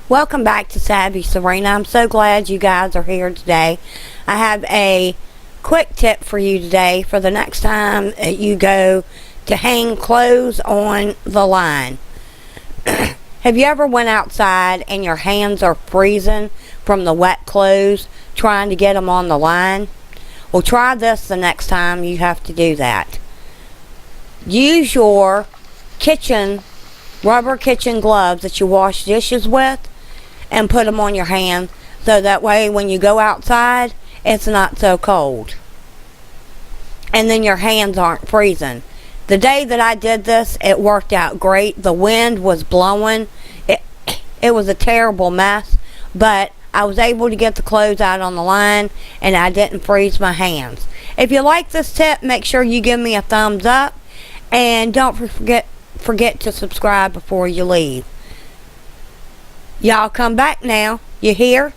Welcome back to Savvy Serena. I'm so glad you guys are here today. I have a quick tip for you today for the next time you go to hang clothes on the line. Have you ever went outside and your hands are freezing from the wet clothes trying to get them on the line? Well, try this the next time you have to do that. Use your rubber kitchen gloves that you wash dishes with and put them on your hand, so that way when you go outside it's not so cold and then your hands aren't freezing. The day that I did this, it worked out great. The wind was blowing. It was a terrible mess, but I was able to get the clothes out on the line and I didn't freeze my hands. If you like this tip, make sure you give me a thumbs up and don't forget to subscribe before you leave. Y'all come back now. You hear?